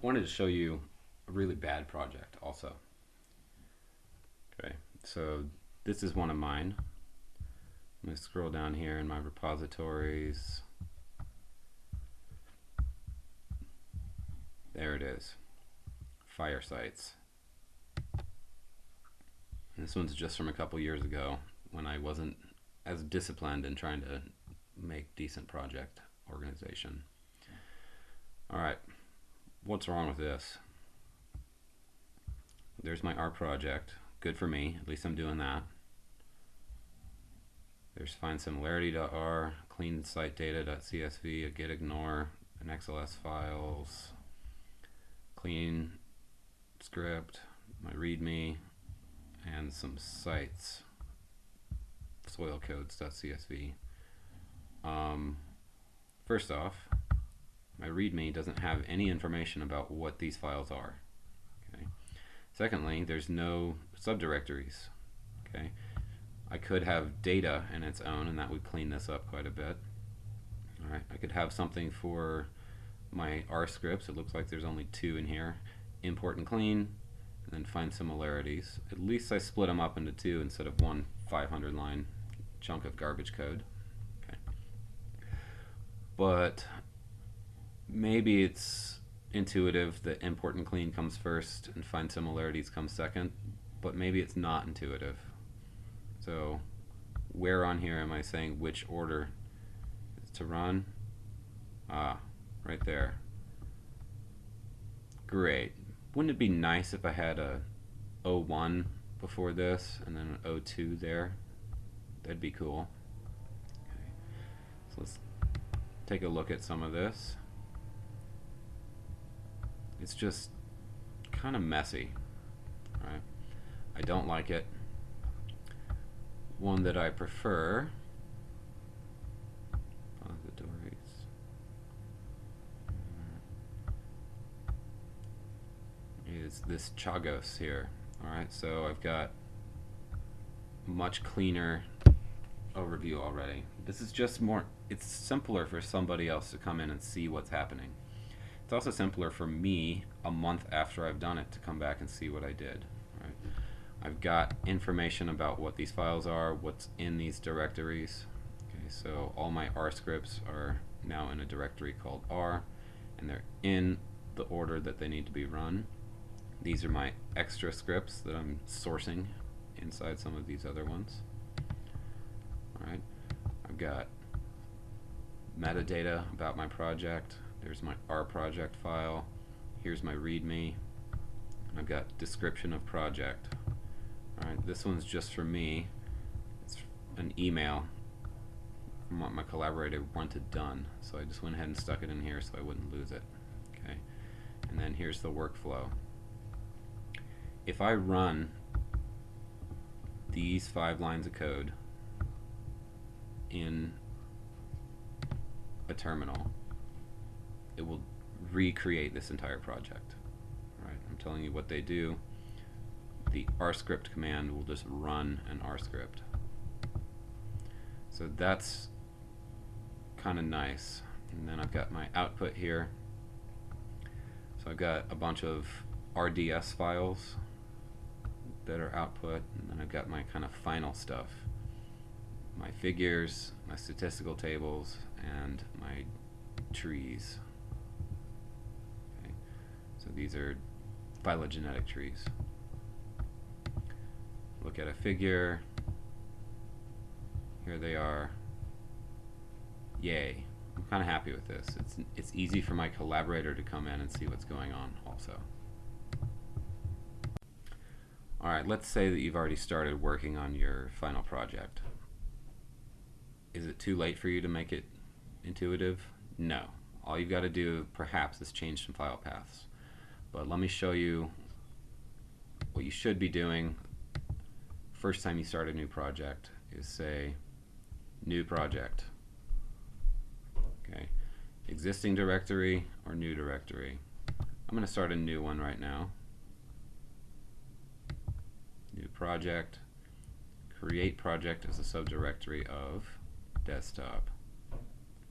wanted to show you a really bad project also. Okay, so this is one of mine. I'm going to scroll down here in my repositories. There it is, fire sites. And this one's just from a couple years ago when I wasn't as disciplined in trying to make decent project organization. All right, what's wrong with this? There's my RProject. Good for me, at least I'm doing that. There's find similarity.r, clean site data.csv, a git ignore, an XLS files, clean script, my readme, and some sites, soilcodes.csv. First off, my readme doesn't have any information about what these files are. Okay. Secondly, there's no subdirectories. Okay. I could have data in its own, and that would clean this up quite a bit. All right. I could have something for my R scripts. It looks like there's only two in here: import and clean, and then find similarities. At least I split them up into two instead of one 500-line chunk of garbage code. Okay. But maybe it's intuitive that import and clean comes first and find similarities comes second, but maybe it's not intuitive. So where on here am I saying which order is to run? Ah, right there. Great. Wouldn't it be nice if I had a 01 before this and then an 02 there? That'd be cool. Okay. So let's take a look at some of this. It's just kind of messy, right? I don't like it. One that I prefer, is this Chagos here. Alright, so I've got much cleaner overview already. This is just more, it's simpler for somebody else to come in and see what's happening. It's also simpler for me a month after I've done it to come back and see what I did. Right? I've got information about what these files are, what's in these directories. Okay, so all my R scripts are now in a directory called R, and they're in the order that they need to be run. These are my extra scripts that I'm sourcing inside some of these other ones. Alright, I've got metadata about my project. There's my RProject file. Here's my README. I've got description of project. Alright, this one's just for me. It's an email from what my collaborator wanted done. So I just went ahead and stuck it in here so I wouldn't lose it. Okay, and then here's the workflow. If I run these 5 lines of code in a terminal, it will recreate this entire project. Right? I'm telling you what they do. The rscript command will just run an rscript. So that's kind of nice. And then I've got my output here. So I've got a bunch of RDS files that are output, and then I've got my kind of final stuff. My figures, my statistical tables, and my trees. Okay. So these are phylogenetic trees. Look at a figure. Here they are. Yay. I'm kind of happy with this. It's easy for my collaborator to come in and see what's going on also. Alright, let's say that you've already started working on your final project. Is it too late for you to make it intuitive? No. All you've got to do perhaps is change some file paths. But let me show you what you should be doing first time you start a new project is say new project. Okay. Existing directory or new directory. I'm going to start a new one right now. New project. Create project as a subdirectory of desktop.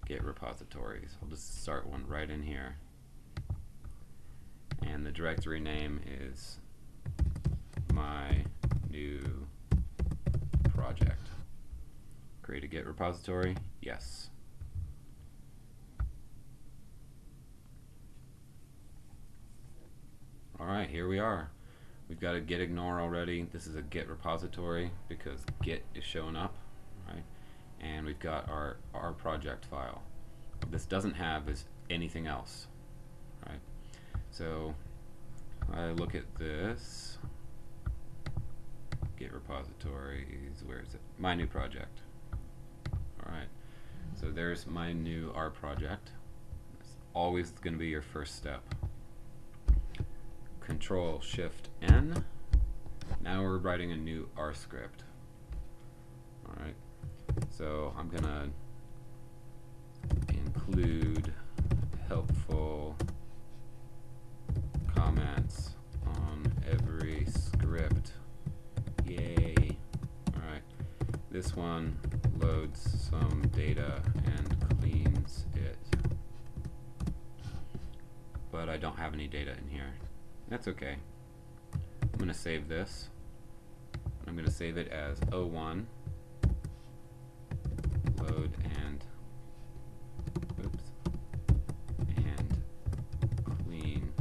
Get repositories. I'll just start one right in here. and the directory name is my new project. Create a Git repository? Yes. Alright, here we are. We've got a git ignore already. This is a Git repository because Git is showing up, right? And we've got our RProject file. What this doesn't have is anything else, right? So I look at this Git repositories. Where is it? My new project. Alright, so there's my new RProject. It's always going to be your first step. Control Shift N. Now we're writing a new R script. Alright, so I'm gonna include helpful comments on every script. Yay! Alright, this one loads some data and cleans it. But I don't have any data in here. That's okay. I'm going to save this. I'm going to save it as O1 load and clean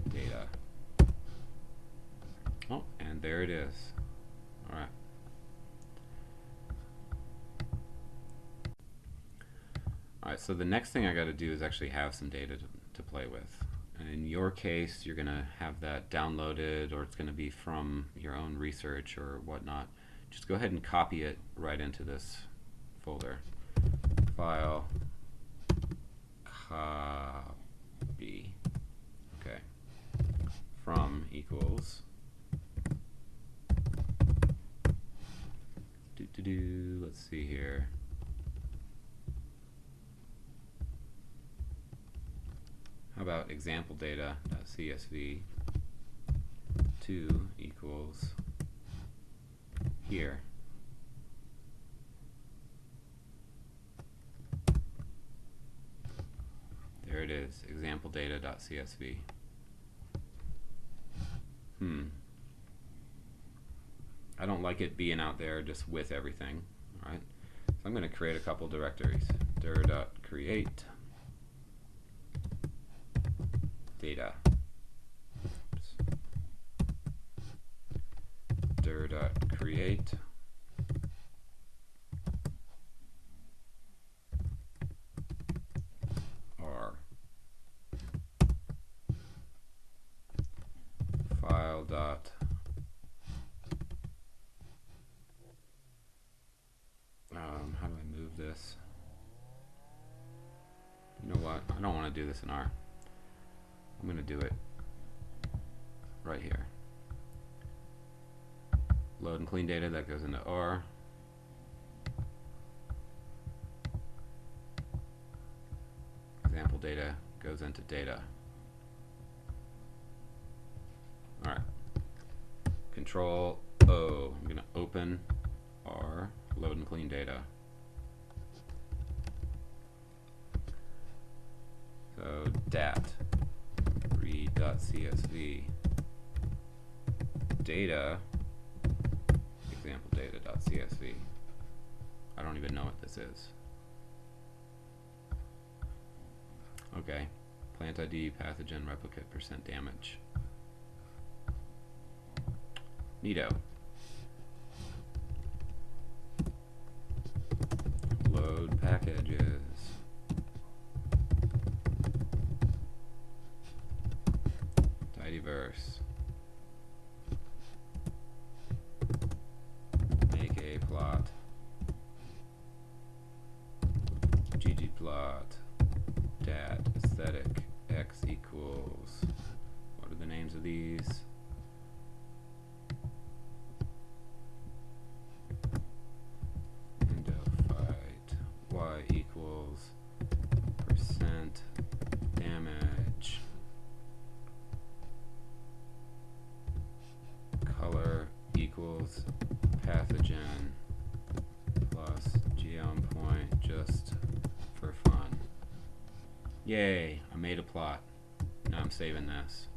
data. Oh, and there it is. Alright. Alright, so the next thing I got to do is actually have some data to play with. In your case, you're going to have that downloaded, or it's going to be from your own research or whatnot. Just go ahead and copy it right into this folder. File, copy. Okay. From equals. Let's see here. How about example data.csv 2 equals here. There it is, example data.csv. I don't like it being out there just with everything. Alright, so I'm going to create a couple directories. dir.create data. dir.create r file dot how do I move this? You know what? I don't want to do this in R. I'm going to do it right here. Load and clean data, that goes into R. Example data goes into data. Alright. Control O. I'm going to open R, load and clean data. So dat read.csv data example data.csv. I don't even know what this is. Okay, plant ID, pathogen, replicate, % damage. Neato. Load packages. Tidyverse. Make a plot. ggplot. Dat aesthetic x equals. What are the names of these? Fight y equals % damage. Color equals pathogen plus geom point just for fun. Yay, I made a plot. Now I'm saving this.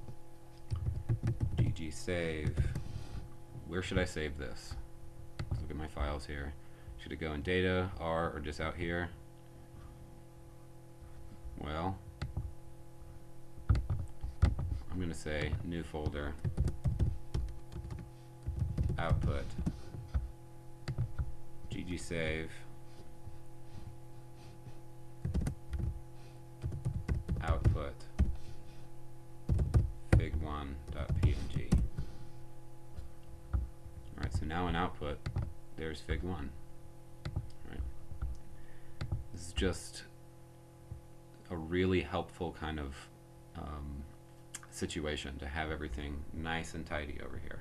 gg save. Where should I save this? Let's look at my files here. Should it go in data, R, or just out here? Well, I'm going to say new folder, output, gg save, output, fig1.png. Alright, so now in output, there's fig1. Right. This is just a really helpful kind of situation to have everything nice and tidy over here.